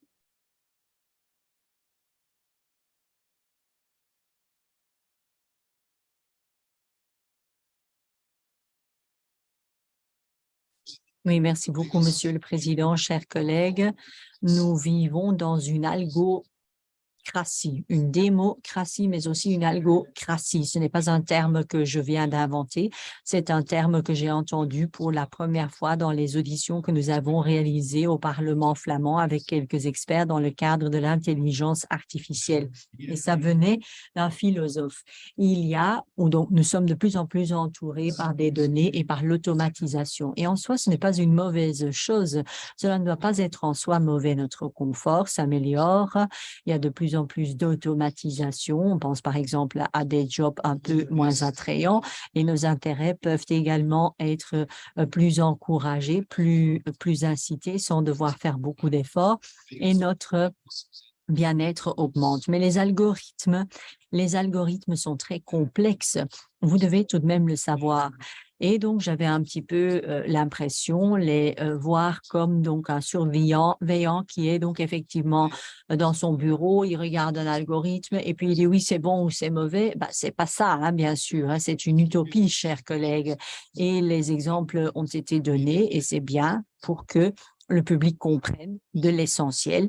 Oui, merci beaucoup, Monsieur le Président, chers collègues. Nous vivons dans une algocratie, une démocratie, mais aussi une algocratie. Ce n'est pas un terme que je viens d'inventer, c'est un terme que j'ai entendu pour la première fois dans les auditions que nous avons réalisées au Parlement flamand avec quelques experts dans le cadre de l'intelligence artificielle. Et ça venait d'un philosophe. Donc nous sommes de plus en plus entourés par des données et par l'automatisation. Et en soi, ce n'est pas une mauvaise chose. Cela ne doit pas être en soi mauvais. Notre confort s'améliore. Il y a de plus en en plus d'automatisation. On pense par exemple à des jobs un peu moins attrayants et nos intérêts peuvent également être plus encouragés, plus incités sans devoir faire beaucoup d'efforts et notre bien-être augmente. Mais les algorithmes sont très complexes. Vous devez tout de même le savoir. Et donc, j'avais un petit peu l'impression les voir comme donc un surveillant qui est donc effectivement dans son bureau, il regarde un algorithme et puis il dit oui, c'est bon ou c'est mauvais. Bah, c'est pas ça, hein, bien sûr. Hein, c'est une utopie, chers collègues. Et les exemples ont été donnés et c'est bien pour que le public comprenne de l'essentiel,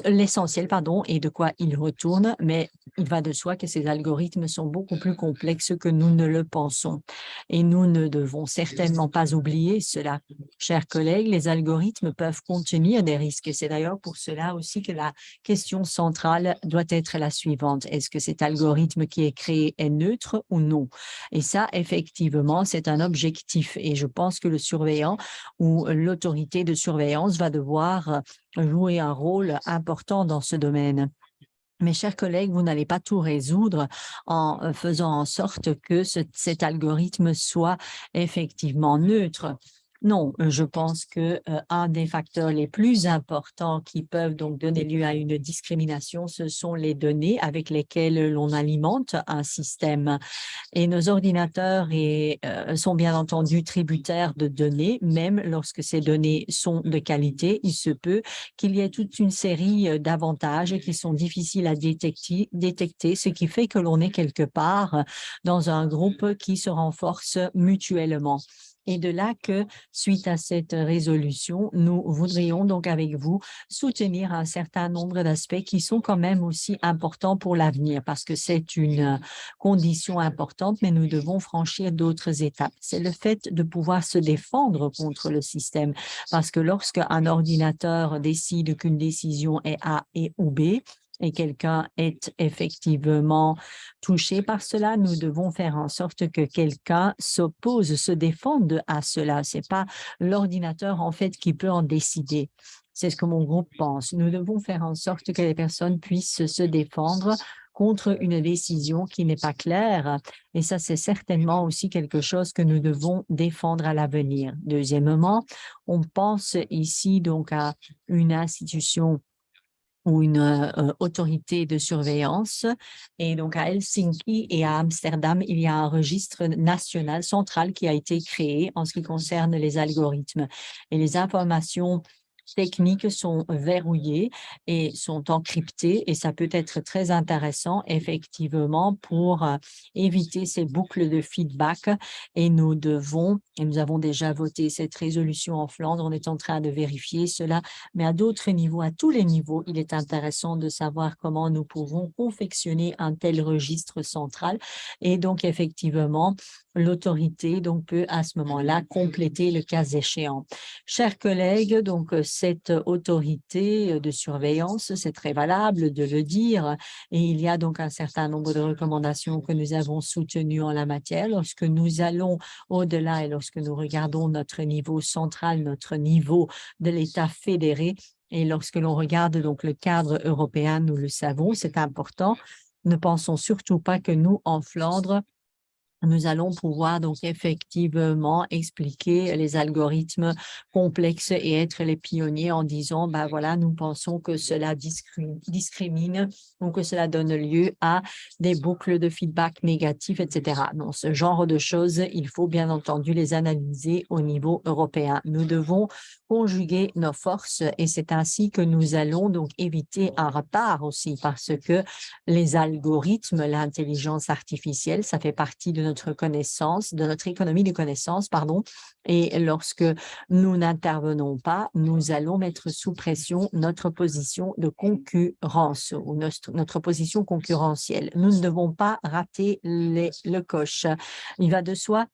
et de quoi il retourne, mais il va de soi que ces algorithmes sont beaucoup plus complexes que nous ne le pensons. Et nous ne devons certainement pas oublier cela. Chers collègues, les algorithmes peuvent contenir des risques et c'est d'ailleurs pour cela aussi que la question centrale doit être la suivante. Est-ce que cet algorithme qui est créé est neutre ou non? Et ça, effectivement, c'est un objectif et je pense que le surveillant ou l'autorité de surveillance va devoir jouer un rôle important dans ce domaine. Mes chers collègues, vous n'allez pas tout résoudre en faisant en sorte que cet algorithme soit effectivement neutre. Non, je pense que un des facteurs les plus importants qui peuvent donc donner lieu à une discrimination, ce sont les données avec lesquelles l'on alimente un système. Et nos ordinateurs sont bien entendu tributaires de données, même lorsque ces données sont de qualité. Il se peut qu'il y ait toute une série d'avantages qui sont difficiles à détecter, ce qui fait que l'on est quelque part dans un groupe qui se renforce mutuellement. Et de là que, suite à cette résolution, nous voudrions donc avec vous soutenir un certain nombre d'aspects qui sont quand même aussi importants pour l'avenir parce que c'est une condition importante, mais nous devons franchir d'autres étapes. C'est le fait de pouvoir se défendre contre le système parce que lorsqu'un ordinateur décide qu'une décision est A ou B, et quelqu'un est effectivement touché par cela, nous devons faire en sorte que quelqu'un s'oppose, se défende à cela. Ce n'est pas l'ordinateur, en fait, qui peut en décider. C'est ce que mon groupe pense. Nous devons faire en sorte que les personnes puissent se défendre contre une décision qui n'est pas claire. Et ça, c'est certainement aussi quelque chose que nous devons défendre à l'avenir. Deuxièmement, on pense ici donc à une institution ou une autorité de surveillance. Et donc, à Helsinki et à Amsterdam, il y a un registre national central qui a été créé en ce qui concerne les algorithmes. Et les informations techniques sont verrouillées et sont encryptées et ça peut être très intéressant effectivement pour éviter ces boucles de feedback et nous avons déjà voté cette résolution en Flandre, on est en train de vérifier cela, mais à d'autres niveaux, à tous les niveaux, il est intéressant de savoir comment nous pouvons confectionner un tel registre central et donc effectivement l'autorité donc peut à ce moment-là compléter le cas échéant. Chers collègues, donc cette autorité de surveillance, c'est très valable de le dire et il y a donc un certain nombre de recommandations que nous avons soutenues en la matière. Lorsque nous allons au-delà et lorsque nous regardons notre niveau central, notre niveau de l'État fédéré et lorsque l'on regarde donc le cadre européen, nous le savons, c'est important. Ne pensons surtout pas que nous, en Flandre, nous allons pouvoir donc effectivement expliquer les algorithmes complexes et être les pionniers en disant, ben voilà, nous pensons que cela discrimine ou que cela donne lieu à des boucles de feedback négatifs, etc. Non, ce genre de choses, il faut bien entendu les analyser au niveau européen. Nous devons conjuguer nos forces et c'est ainsi que nous allons donc éviter un retard aussi parce que les algorithmes, l'intelligence artificielle, ça fait partie de notre connaissance, de notre économie de connaissances, pardon. Et lorsque nous n'intervenons pas, nous allons mettre sous pression notre position de concurrence ou notre position concurrentielle. Nous ne devons pas rater le coche. Il va de soi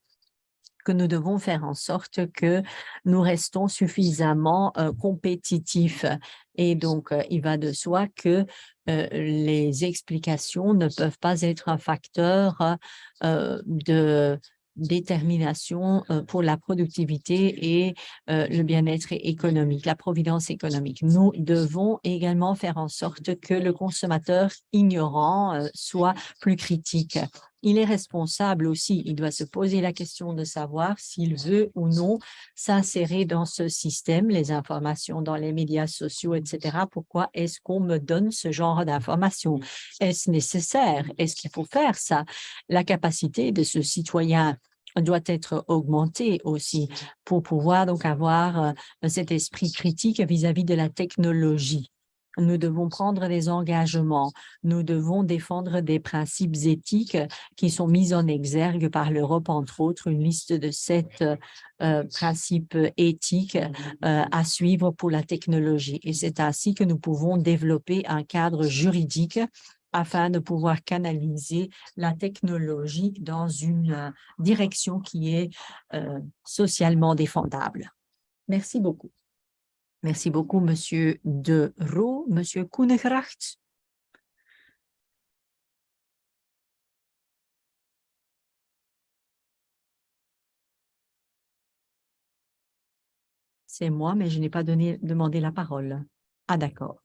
que nous devons faire en sorte que nous restons suffisamment compétitifs. Et donc, il va de soi que les explications ne peuvent pas être un facteur détermination pour la productivité et le bien-être économique, la providence économique. Nous devons également faire en sorte que le consommateur ignorant soit plus critique. Il est responsable aussi, il doit se poser la question de savoir s'il veut ou non s'insérer dans ce système, les informations dans les médias sociaux, etc. Pourquoi est-ce qu'on me donne ce genre d'informations? Est-ce nécessaire? Est-ce qu'il faut faire ça? La capacité de ce citoyen doit être augmentée aussi pour pouvoir donc avoir cet esprit critique vis-à-vis de la technologie. Nous devons prendre des engagements, nous devons défendre des principes éthiques qui sont mis en exergue par l'Europe, entre autres, une liste de 7 principes éthiques à suivre pour la technologie. Et c'est ainsi que nous pouvons développer un cadre juridique afin de pouvoir canaliser la technologie dans une direction qui est socialement défendable. Merci beaucoup. Merci beaucoup, Monsieur De Roo. Monsieur Koenegracht. C'est moi, mais je n'ai pas demandé la parole. Ah, d'accord.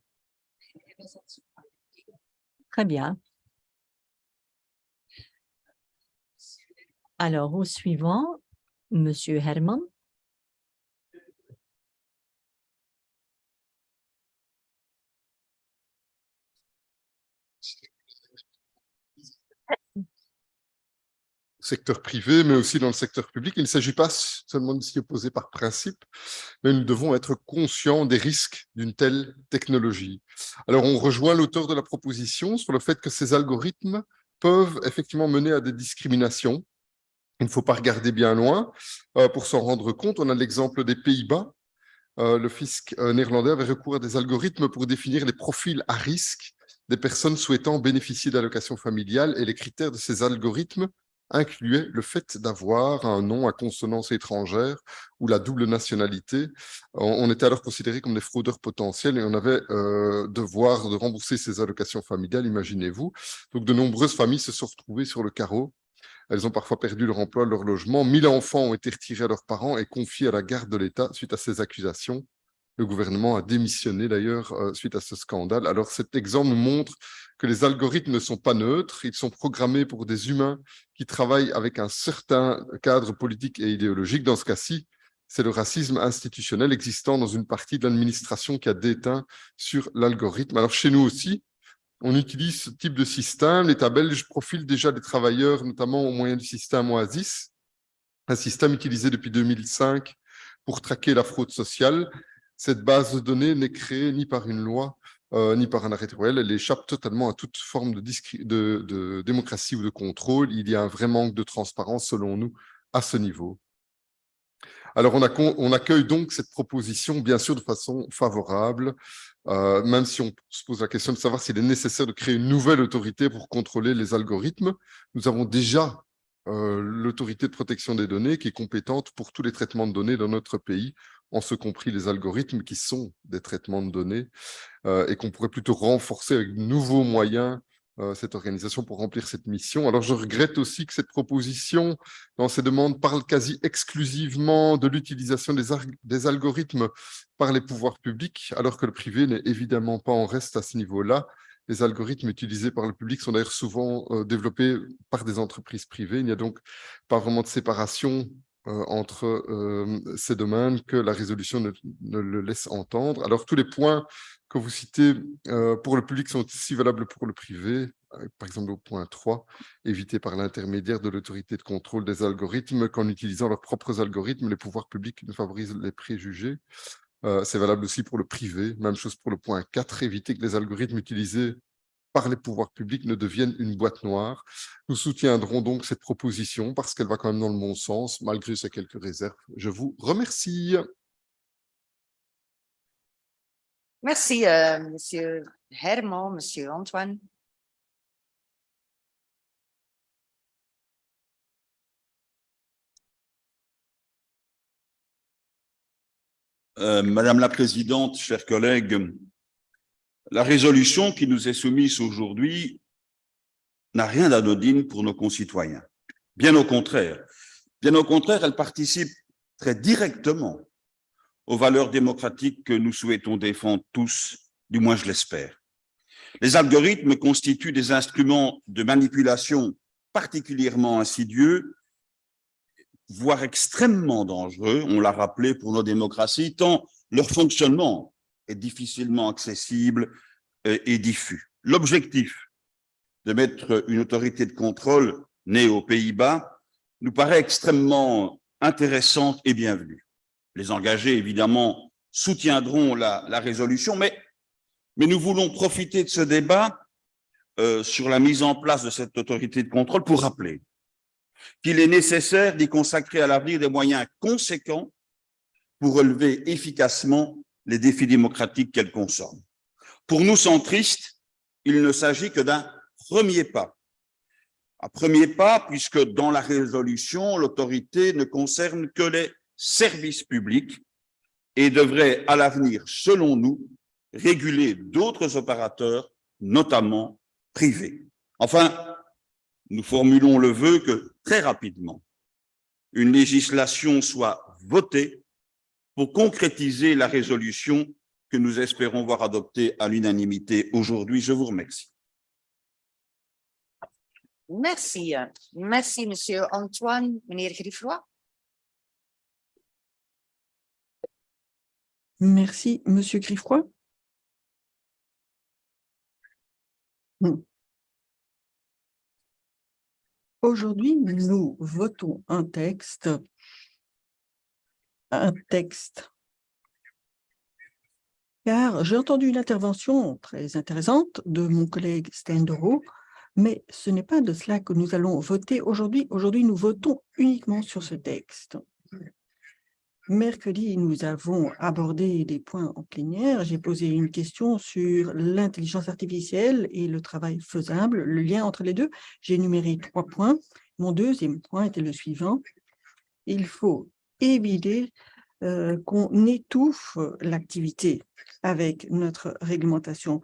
Très bien. Alors, au suivant, Monsieur Herman. Secteur privé, mais aussi dans le secteur public. Il ne s'agit pas seulement de s'y opposer par principe, mais nous devons être conscients des risques d'une telle technologie. Alors, on rejoint l'auteur de la proposition sur le fait que ces algorithmes peuvent effectivement mener à des discriminations. Il ne faut pas regarder bien loin pour s'en rendre compte. On a l'exemple des Pays-Bas. Le fisc néerlandais avait recours à des algorithmes pour définir les profils à risque des personnes souhaitant bénéficier d'allocations familiales, et les critères de ces algorithmes incluait le fait d'avoir un nom à consonance étrangère ou la double nationalité. On était alors considérés comme des fraudeurs potentiels et on avait devoir de rembourser ces allocations familiales, imaginez-vous. Donc de nombreuses familles se sont retrouvées sur le carreau. Elles ont parfois perdu leur emploi, leur logement. 1000 enfants ont été retirés à leurs parents et confiés à la garde de l'État suite à ces accusations. Le gouvernement a démissionné d'ailleurs suite à ce scandale. Alors cet exemple nous montre que les algorithmes ne sont pas neutres, ils sont programmés pour des humains qui travaillent avec un certain cadre politique et idéologique. Dans ce cas-ci, c'est le racisme institutionnel existant dans une partie de l'administration qui a déteint sur l'algorithme. Alors chez nous aussi, on utilise ce type de système. L'État belge profile déjà des travailleurs, notamment au moyen du système OASIS, un système utilisé depuis 2005 pour traquer la fraude sociale. Cette base de données n'est créée ni par une loi, ni par un arrêté royal. Elle échappe totalement à toute forme de démocratie ou de contrôle. Il y a un vrai manque de transparence, selon nous, à ce niveau. Alors, on accueille donc cette proposition, bien sûr, de façon favorable, même si on se pose la question de savoir s'il est nécessaire de créer une nouvelle autorité pour contrôler les algorithmes. Nous avons déjà l'autorité de protection des données qui est compétente pour tous les traitements de données dans notre pays, en ce compris les algorithmes qui sont des traitements de données, et qu'on pourrait plutôt renforcer avec de nouveaux moyens cette organisation pour remplir cette mission. Alors, je regrette aussi que cette proposition, dans ses demandes, parle quasi exclusivement de l'utilisation des algorithmes par les pouvoirs publics, alors que le privé n'est évidemment pas en reste à ce niveau-là. Les algorithmes utilisés par le public sont d'ailleurs souvent développés par des entreprises privées. Il n'y a donc pas vraiment de séparation entre ces domaines que la résolution ne le laisse entendre. Alors, tous les points que vous citez pour le public sont aussi valables pour le privé. Par exemple, au point 3, éviter par l'intermédiaire de l'autorité de contrôle des algorithmes qu'en utilisant leurs propres algorithmes, les pouvoirs publics ne favorisent les préjugés. C'est valable aussi pour le privé. Même chose pour le point 4, éviter que les algorithmes utilisés par les pouvoirs publics ne deviennent une boîte noire. Nous soutiendrons donc cette proposition parce qu'elle va quand même dans le bon sens, malgré ces quelques réserves. Je vous remercie. Merci, Monsieur Herman, Monsieur Antoine. Madame la Présidente, chers collègues, la résolution qui nous est soumise aujourd'hui n'a rien d'anodine pour nos concitoyens. Bien au contraire, Bien au contraire, elle participe très directement aux valeurs démocratiques que nous souhaitons défendre tous, du moins je l'espère. Les algorithmes constituent des instruments de manipulation particulièrement insidieux, voire extrêmement dangereux, on l'a rappelé pour nos démocraties, tant leur fonctionnement est difficilement accessible et diffus. L'objectif de mettre une autorité de contrôle née aux Pays-Bas nous paraît extrêmement intéressante et bienvenue. Les engagés, évidemment, soutiendront la résolution, mais nous voulons profiter de ce débat sur la mise en place de cette autorité de contrôle pour rappeler qu'il est nécessaire d'y consacrer à l'avenir des moyens conséquents pour relever efficacement les défis démocratiques qu'elle consomme. Pour nous, centristes, il ne s'agit que d'un premier pas. Un premier pas, puisque dans la résolution, l'autorité ne concerne que les services publics et devrait à l'avenir, selon nous, réguler d'autres opérateurs, notamment privés. Enfin, nous formulons le vœu que très rapidement, une législation soit votée pour concrétiser la résolution que nous espérons voir adoptée à l'unanimité aujourd'hui. Je vous remercie. Merci. Merci, monsieur Antoine. Meneer Griffroy. Merci, monsieur Griffroy. Aujourd'hui, nous votons un texte car j'ai entendu une intervention très intéressante de mon collègue Steindoro, mais ce n'est pas de cela que nous allons voter aujourd'hui. Aujourd'hui, nous votons uniquement sur ce texte. Mercredi, nous avons abordé des points en plénière. J'ai posé une question sur l'intelligence artificielle et le travail faisable, le lien entre les deux. J'ai énuméré 3 points. Mon deuxième point était le suivant. Il faut éviter qu'on étouffe l'activité avec notre réglementation.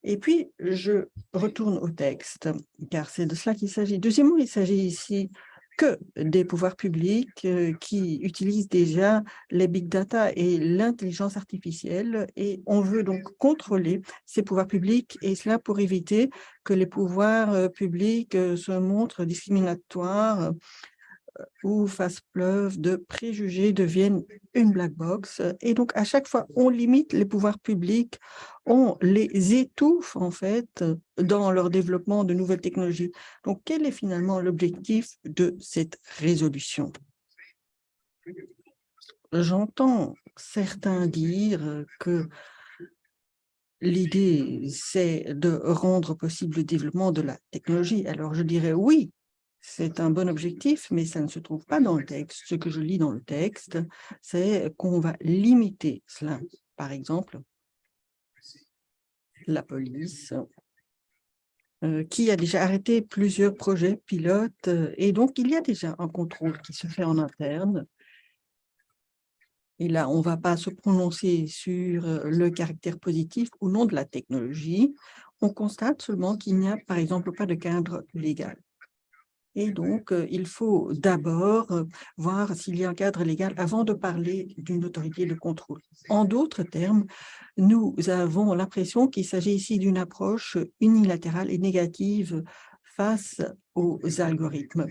Et puis, je retourne au texte, car c'est de cela qu'il s'agit. Deuxièmement, il s'agit ici que des pouvoirs publics qui utilisent déjà les big data et l'intelligence artificielle, et on veut donc contrôler ces pouvoirs publics, et cela pour éviter que les pouvoirs publics se montrent discriminatoires ou fassent preuve de préjugés, deviennent une black box. Et donc, à chaque fois, on limite les pouvoirs publics, on les étouffe, en fait, dans leur développement de nouvelles technologies. Donc, quel est finalement l'objectif de cette résolution? J'entends certains dire que l'idée, c'est de rendre possible le développement de la technologie. Alors, je dirais oui, c'est un bon objectif, mais ça ne se trouve pas dans le texte. Ce que je lis dans le texte, c'est qu'on va limiter cela. Par exemple, la police, qui a déjà arrêté plusieurs projets pilotes, et donc il y a déjà un contrôle qui se fait en interne. Et là, on ne va pas se prononcer sur le caractère positif ou non de la technologie. On constate seulement qu'il n'y a, par exemple, pas de cadre légal. Et donc, il faut d'abord voir s'il y a un cadre légal avant de parler d'une autorité de contrôle. En d'autres termes, nous avons l'impression qu'il s'agit ici d'une approche unilatérale et négative face aux algorithmes.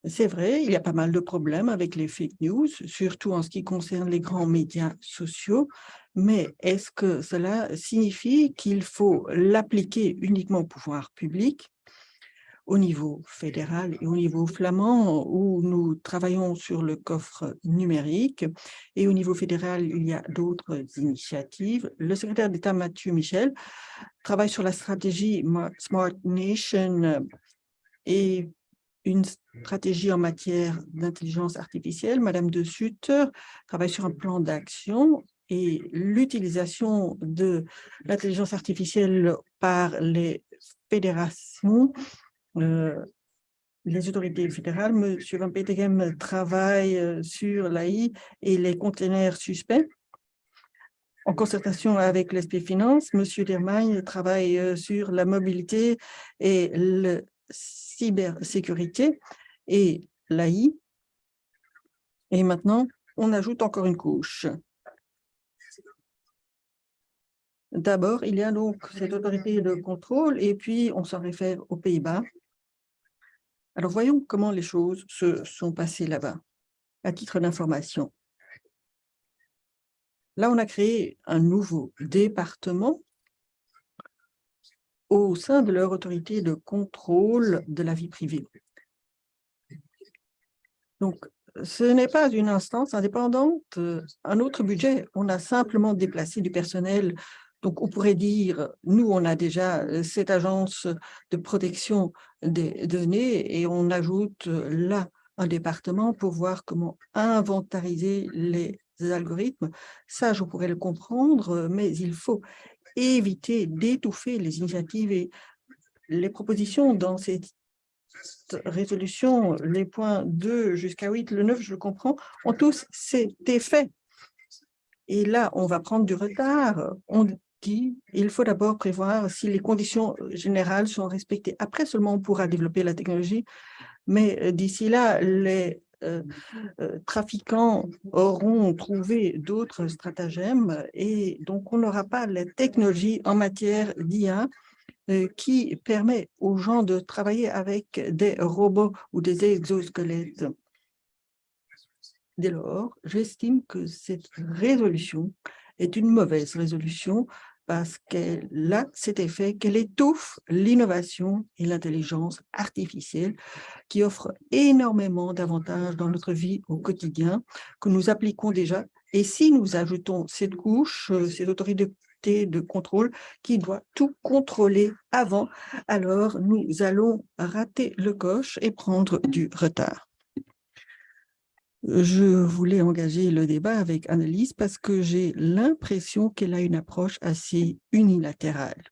C'est vrai, il y a pas mal de problèmes avec les fake news, surtout en ce qui concerne les grands médias sociaux, mais est-ce que cela signifie qu'il faut l'appliquer uniquement au pouvoir public, au niveau fédéral et au niveau flamand, où nous travaillons sur le coffre numérique, et au niveau fédéral, il y a d'autres initiatives. Le secrétaire d'État Mathieu Michel travaille sur la stratégie Smart Nation et une stratégie en matière d'intelligence artificielle. Madame de Sutter travaille sur un plan d'action et l'utilisation de l'intelligence artificielle par les fédérations, les autorités fédérales. Monsieur Van Petegem travaille sur l'AI et les conteneurs suspects. En concertation avec l'SP Finance, Monsieur Dermagne travaille sur la mobilité et la cybersécurité et l'AI. Et maintenant, on ajoute encore une couche. D'abord, il y a donc cette autorité de contrôle et puis on s'en réfère aux Pays-Bas. Alors, voyons comment les choses se sont passées là-bas, à titre d'information. Là, on a créé un nouveau département au sein de leur autorité de contrôle de la vie privée. Donc, ce n'est pas une instance indépendante, un autre budget. On a simplement déplacé du personnel. Donc, on pourrait dire, nous, on a déjà cette agence de protection des données et on ajoute là un département pour voir comment inventariser les algorithmes. Ça, je pourrais le comprendre, mais il faut éviter d'étouffer les initiatives et les propositions dans cette résolution, les points 2 jusqu'à 8, le 9, je le comprends, ont tous cet effet. Et là, on va prendre du retard. On dit il faut d'abord prévoir si les conditions générales sont respectées. Après seulement, on pourra développer la technologie. Mais d'ici là, les trafiquants auront trouvé d'autres stratagèmes et donc on n'aura pas la technologie en matière d'IA qui permet aux gens de travailler avec des robots ou des exosquelettes. Dès lors, j'estime que cette résolution est une mauvaise résolution parce qu'elle a cet effet qu'elle étouffe l'innovation et l'intelligence artificielle qui offrent énormément d'avantages dans notre vie au quotidien que nous appliquons déjà. Et si nous ajoutons cette couche, cette autorité de contrôle qui doit tout contrôler avant, alors nous allons rater le coche et prendre du retard. Je voulais engager le débat avec Annelise parce que j'ai l'impression qu'elle a une approche assez unilatérale.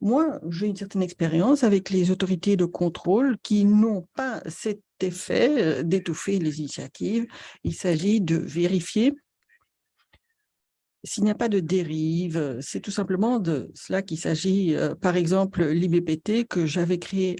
Moi, j'ai une certaine expérience avec les autorités de contrôle qui n'ont pas cet effet d'étouffer les initiatives. Il s'agit de vérifier s'il n'y a pas de dérive. C'est tout simplement de cela qu'il s'agit. Par exemple, l'IBPT que j'avais créé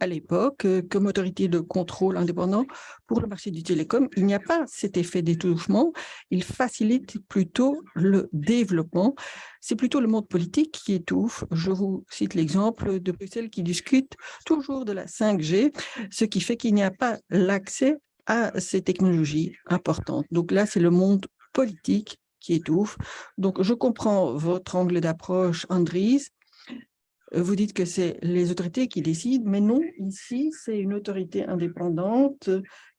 à l'époque comme autorité de contrôle indépendant pour le marché du télécom. Il n'y a pas cet effet d'étouffement. Il facilite plutôt le développement. C'est plutôt le monde politique qui étouffe. Je vous cite l'exemple de Bruxelles qui discute toujours de la 5G, ce qui fait qu'il n'y a pas l'accès à ces technologies importantes. Donc là, c'est le monde politique qui étouffe. Donc, je comprends votre angle d'approche, Andries. Vous dites que c'est les autorités qui décident, mais non, ici, c'est une autorité indépendante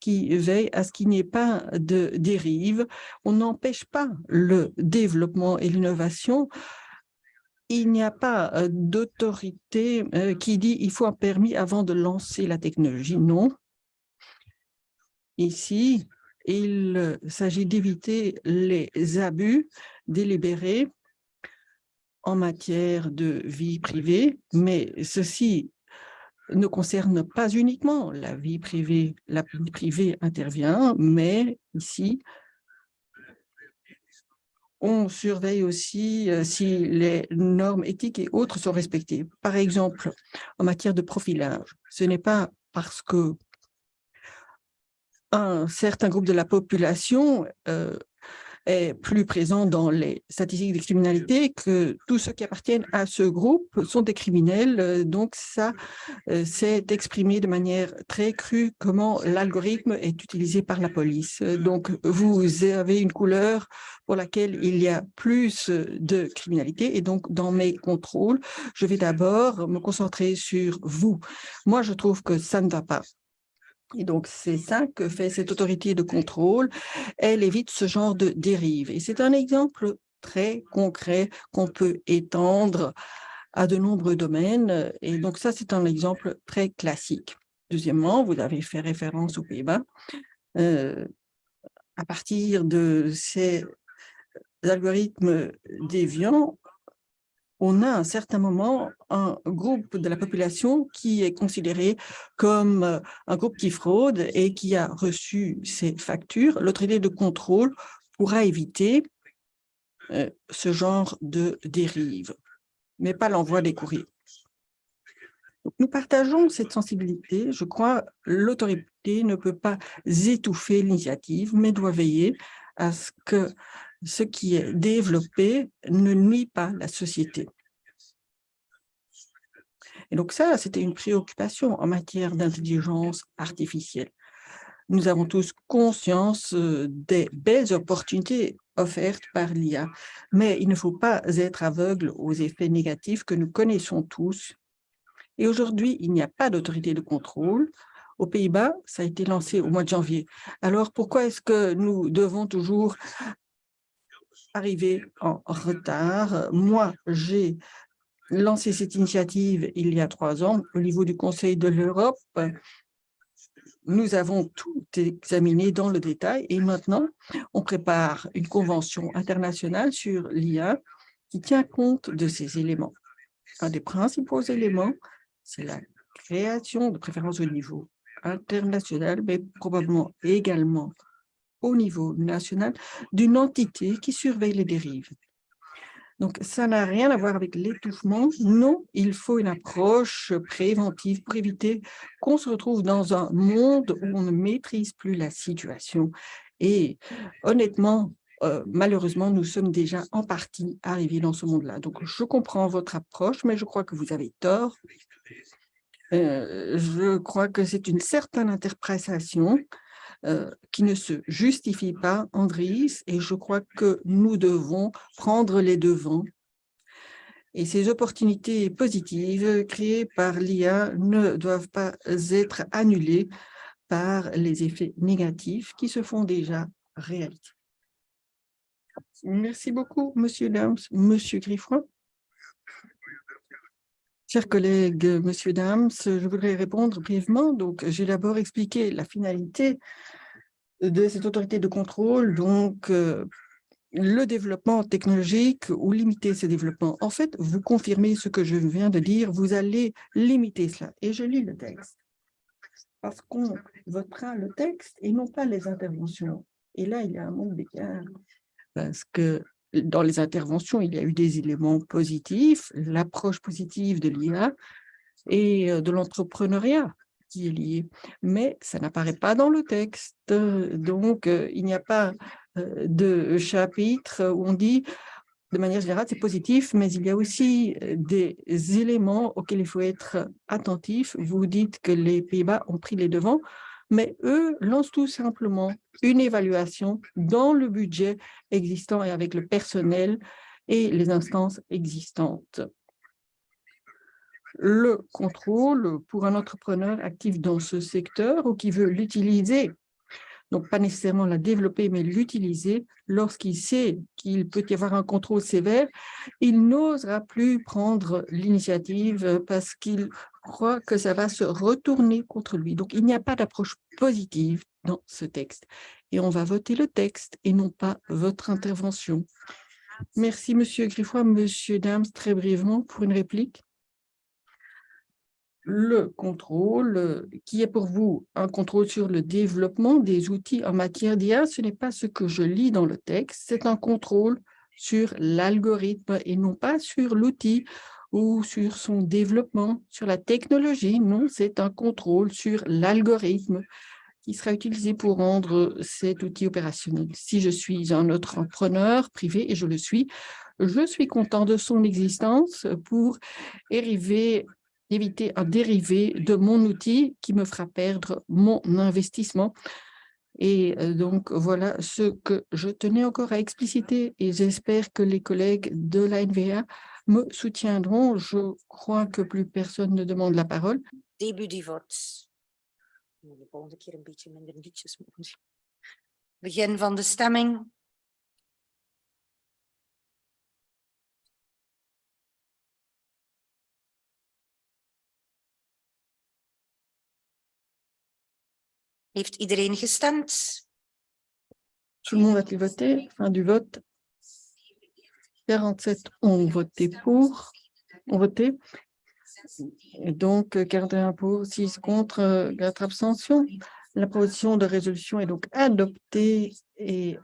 qui veille à ce qu'il n'y ait pas de dérive. On n'empêche pas le développement et l'innovation. Il n'y a pas d'autorité qui dit il faut un permis avant de lancer la technologie. Non. Ici, il s'agit d'éviter les abus délibérés en matière de vie privée, mais ceci ne concerne pas uniquement la vie privée. La vie privée intervient, mais ici, on surveille aussi si les normes éthiques et autres sont respectées. Par exemple, en matière de profilage, ce n'est pas parce que un certain groupe de la population est plus présent dans les statistiques de criminalité que tous ceux qui appartiennent à ce groupe sont des criminels. Donc, ça s'est exprimé de manière très crue comment l'algorithme est utilisé par la police. Donc, vous avez une couleur pour laquelle il y a plus de criminalité. Et donc, dans mes contrôles, je vais d'abord me concentrer sur vous. Moi, je trouve que ça ne va pas. Et donc, c'est ça que fait cette autorité de contrôle. Elle évite ce genre de dérive. Et c'est un exemple très concret qu'on peut étendre à de nombreux domaines. Et donc, ça, c'est un exemple très classique. Deuxièmement, vous avez fait référence aux Pays-Bas. À partir de ces algorithmes déviants, on a à un certain moment un groupe de la population qui est considéré comme un groupe qui fraude et qui a reçu ces factures. L'autorité de contrôle pourra éviter ce genre de dérive, mais pas l'envoi des courriers. Donc, nous partageons cette sensibilité. Je crois l'autorité ne peut pas étouffer l'initiative, mais doit veiller à ce que ce qui est développé ne nuit pas la société. Et donc ça, c'était une préoccupation en matière d'intelligence artificielle. Nous avons tous conscience des belles opportunités offertes par l'IA, mais il ne faut pas être aveugle aux effets négatifs que nous connaissons tous. Et aujourd'hui, il n'y a pas d'autorité de contrôle. Aux Pays-Bas, ça a été lancé au mois de janvier. Alors, pourquoi est-ce que nous devons toujours arriver en retard? Moi, j'ai lancé cette initiative il y a 3 ans au niveau du Conseil de l'Europe. Nous avons tout examiné dans le détail et maintenant, on prépare une convention internationale sur l'IA qui tient compte de ces éléments. Un des principaux éléments, c'est la création de préférences au niveau international, mais probablement également au niveau national, d'une entité qui surveille les dérives. Donc, ça n'a rien à voir avec l'étouffement. Non, il faut une approche préventive pour éviter qu'on se retrouve dans un monde où on ne maîtrise plus la situation. Et honnêtement, malheureusement, nous sommes déjà en partie arrivés dans ce monde-là. Donc, je comprends votre approche, mais je crois que vous avez tort. Je crois que c'est une certaine interprétation qui ne se justifie pas, Andriis, et je crois que nous devons prendre les devants. Et ces opportunités positives créées par l'IA ne doivent pas être annulées par les effets négatifs qui se font déjà réalité. Merci beaucoup, Monsieur Dams. Monsieur Griffon. Chers collègues, Monsieur Dams, je voudrais répondre brièvement. Donc, j'ai d'abord expliqué la finalité de cette autorité de contrôle, donc le développement technologique ou limiter ce développement. En fait, vous confirmez ce que je viens de dire, vous allez limiter cela. Et je lis le texte. Parce qu'on votera le texte et non pas les interventions. Et là, il y a un manque d'écart. Parce que dans les interventions, il y a eu des éléments positifs, l'approche positive de l'IA et de l'entrepreneuriat qui est lié. Mais ça n'apparaît pas dans le texte. Donc, il n'y a pas de chapitre où on dit de manière générale, c'est positif, mais il y a aussi des éléments auxquels il faut être attentif. Vous dites que les Pays-Bas ont pris les devants, mais eux lancent tout simplement une évaluation dans le budget existant et avec le personnel et les instances existantes. Le contrôle pour un entrepreneur actif dans ce secteur ou qui veut l'utiliser, donc pas nécessairement la développer, mais l'utiliser, lorsqu'il sait qu'il peut y avoir un contrôle sévère, il n'osera plus prendre l'initiative parce qu'il croit que ça va se retourner contre lui. Donc, il n'y a pas d'approche positive dans ce texte. Et on va voter le texte et non pas votre intervention. Merci, Monsieur Griffois. Monsieur Dams, très brièvement, pour une réplique. Le contrôle, qui est pour vous un contrôle sur le développement des outils en matière d'IA, ce n'est pas ce que je lis dans le texte, c'est un contrôle sur l'algorithme et non pas sur l'outil ou sur son développement, sur la technologie. Non, c'est un contrôle sur l'algorithme qui sera utilisé pour rendre cet outil opérationnel. Si je suis un entrepreneur privé, et je suis content de son existence pour éviter un dérivé de mon outil qui me fera perdre mon investissement. Et donc, voilà ce que je tenais encore à expliciter et j'espère que les collègues de la NVA me soutiendront. Je crois que plus personne ne demande la parole. Début du vote. De volgende keer een beetje minder liedjes mogen. Begin van de stemming. Heeft iedereen gestemd? Tout le monde a-t-il voté? Fin du vote. 47 ont voté pour, ont voté. Et donc, 41 pour, 6 contre, 4 abstentions. La proposition de résolution est donc adoptée et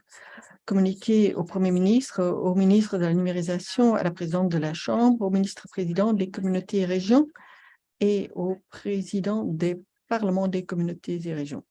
communiquée au Premier ministre, au ministre de la numérisation, à la présidente de la Chambre, au ministre-président des communautés et régions. et au président des parlements des communautés et régions.